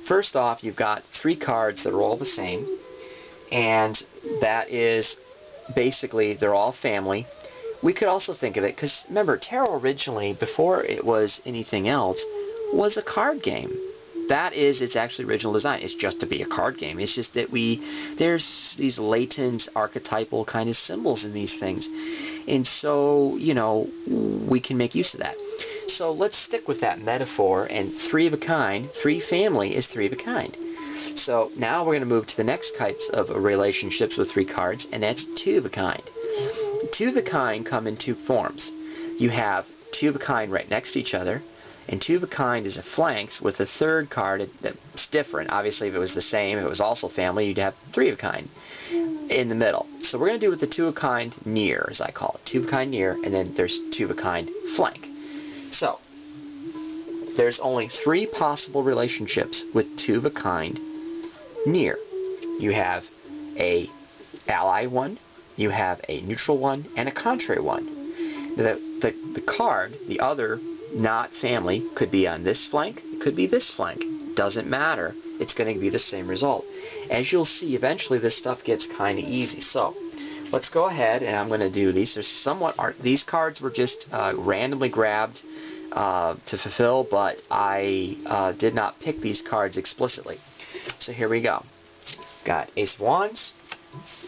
first off, you've got 3 cards that are all the same, and that is basically they're all family. We could also think of it, because remember, tarot originally, before it was anything else, was a card game. That is its actually original design. It's just to be a card game. It's just that there's these latent archetypal kind of symbols in these things. And so, you know, we can make use of that. So let's stick with that metaphor, and 3 of a kind, 3 family is 3 of a kind. So now we're going to move to the next types of relationships with 3 cards, and that's 2 of a kind. 2 of a kind come in 2 forms. You have 2 of a kind right next to each other, and 2 of a kind is a flanks with a 3rd card that's different. Obviously, if it was the same, if it was also family, you'd have 3 of a kind in the middle. So we're going to do with the 2 of a kind near, as I call it. 2 of a kind near, and then there's 2 of a kind flank. So there's only 3 possible relationships with 2 of a kind near. You have a ally one, you have a neutral one, and a contrary one. The card, the other not family, could be on this flank, it could be this flank. Doesn't matter. It's going to be the same result. As you'll see, eventually this stuff gets kind of easy. So let's go ahead, and I'm going to do these. These cards were just randomly grabbed to fulfill, but I did not pick these cards explicitly. So here we go. Got Ace of Wands,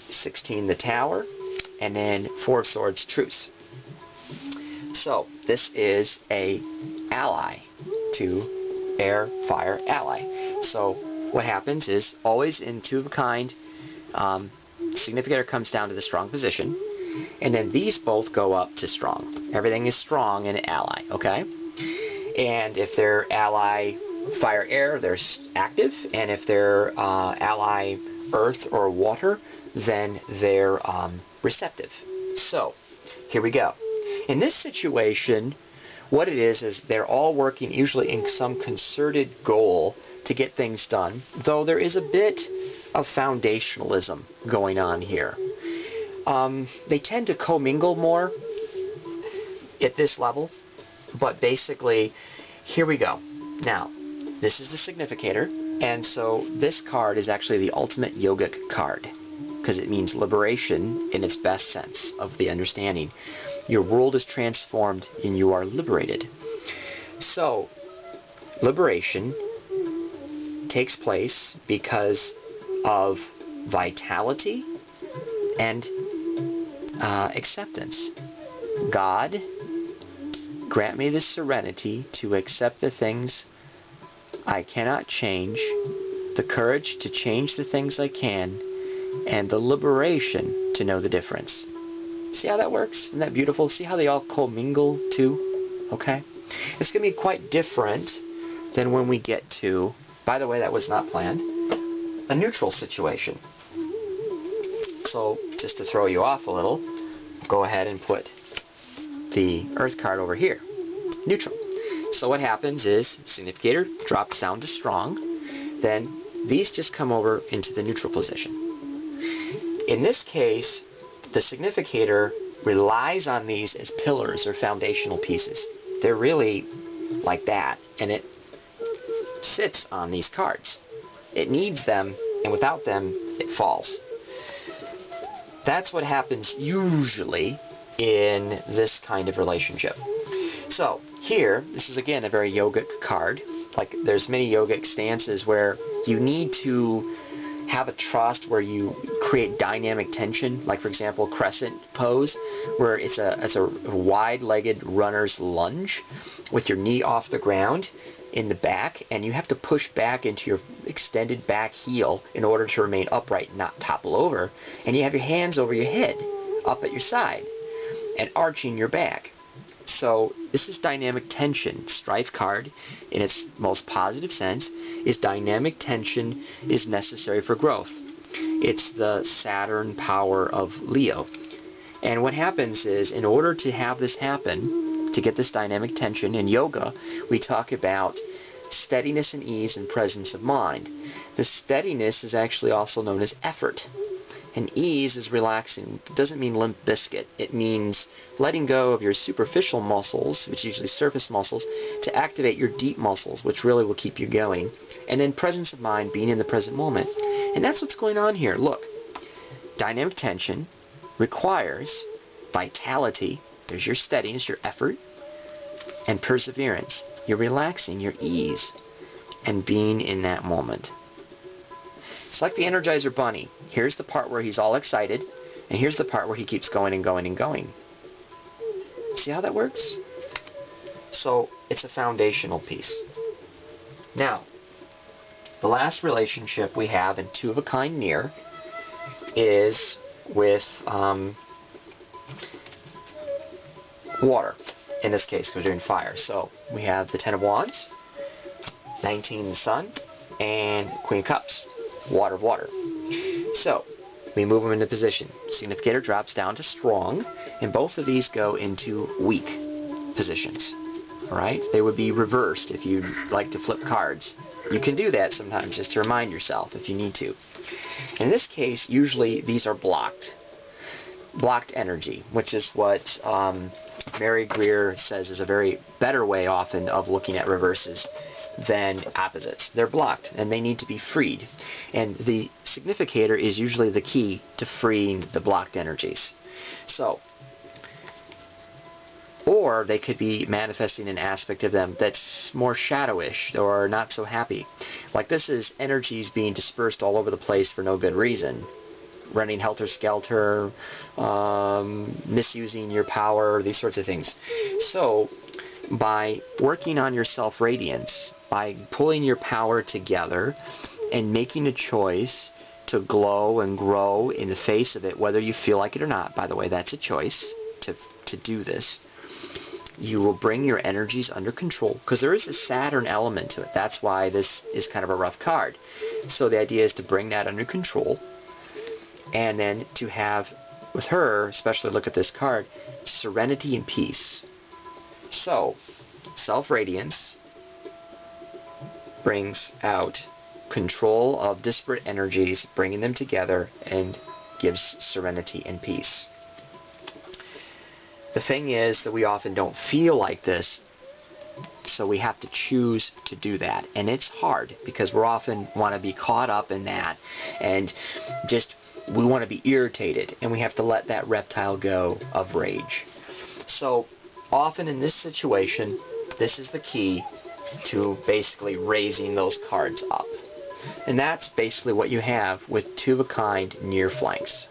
16 the Tower, and then 4 of Swords Truce. So this is a ally to air, fire, ally. So what happens is always in 2 of a kind, significator comes down to the strong position, and then these both go up to strong. Everything is strong in ally, okay? And if they're ally fire, air, they're active, and if they're ally earth or water, then they're receptive. So here we go. In this situation, what it is they're all working usually in some concerted goal to get things done, though there is a bit of foundationalism going on here. They tend to commingle more at this level, but basically, here we go. Now, this is the significator, and so this card is actually the ultimate yogic card, because it means liberation in its best sense of the understanding. Your world is transformed and you are liberated. So, liberation takes place because of vitality and acceptance. God, grant me the serenity to accept the things I cannot change, the courage to change the things I can, and the liberation to know the difference. See how that works? Isn't that beautiful? See how they all commingle too? Okay? It's going to be quite different than when we get to, by the way, that was not planned, a neutral situation. So, just to throw you off a little, go ahead and put the Earth card over here. Neutral. So what happens is, significator drops down to strong, then these just come over into the neutral position. In this case, the significator relies on these as pillars or foundational pieces. They're really like that, and it sits on these cards. It needs them, and without them, it falls. That's what happens usually in this kind of relationship. So here, this is again a very yogic card. Like there's many yogic stances where you need to have a trust where you create dynamic tension. Like for example, crescent pose, where it's a wide-legged runner's lunge with your knee off the ground in the back, and you have to push back into your extended back heel in order to remain upright and not topple over. And you have your hands over your head, up at your side, and arching your back. So this is dynamic tension. Strife card, in its most positive sense, is dynamic tension is necessary for growth. It's the Saturn power of Leo. And what happens is, in order to have this happen, to get this dynamic tension, in yoga, we talk about steadiness and ease and presence of mind. The steadiness is actually also known as effort. And ease is relaxing. It doesn't mean limp biscuit. It means letting go of your superficial muscles, which are usually surface muscles, to activate your deep muscles, which really will keep you going. And then presence of mind, being in the present moment. And that's what's going on here. Look, dynamic tension requires vitality. There's your steadiness, your effort, and perseverance. You're relaxing, your ease, and being in that moment. It's like the Energizer Bunny. Here's the part where he's all excited, and here's the part where he keeps going and going and going. See how that works? So it's a foundational piece. Now, the last relationship we have in two of a kind near is with water. In this case, because we're doing fire. So we have the Ten of Wands, 19 the Sun, and Queen of Cups. Water of water. So we move them into position. Significator drops down to strong, and both of these go into weak positions. All right? They would be reversed if you like to flip cards. You can do that sometimes just to remind yourself if you need to. In this case, usually these are blocked. Blocked energy, which is what Mary Greer says is a very better way often of looking at reverses than opposites. They're blocked, and they need to be freed. And the significator is usually the key to freeing the blocked energies. So, or they could be manifesting an aspect of them that's more shadowish or not so happy. Like this is energies being dispersed all over the place for no good reason. Running helter-skelter, misusing your power, these sorts of things. So, by working on your self-radiance, by pulling your power together and making a choice to glow and grow in the face of it, whether you feel like it or not, by the way, that's a choice to do this, you will bring your energies under control, because there is a Saturn element to it. That's why this is kind of a rough card. So the idea is to bring that under control, and then to have, with her, especially look at this card, serenity and peace. So, self-radiance brings out control of disparate energies, bringing them together, and gives serenity and peace. The thing is that we often don't feel like this, so we have to choose to do that. And it's hard, because we often want to be caught up in that, and just we want to be irritated, and we have to let that reptile go of rage. So often in this situation, this is the key to basically raising those cards up. And that's basically what you have with two of a kind near flanks.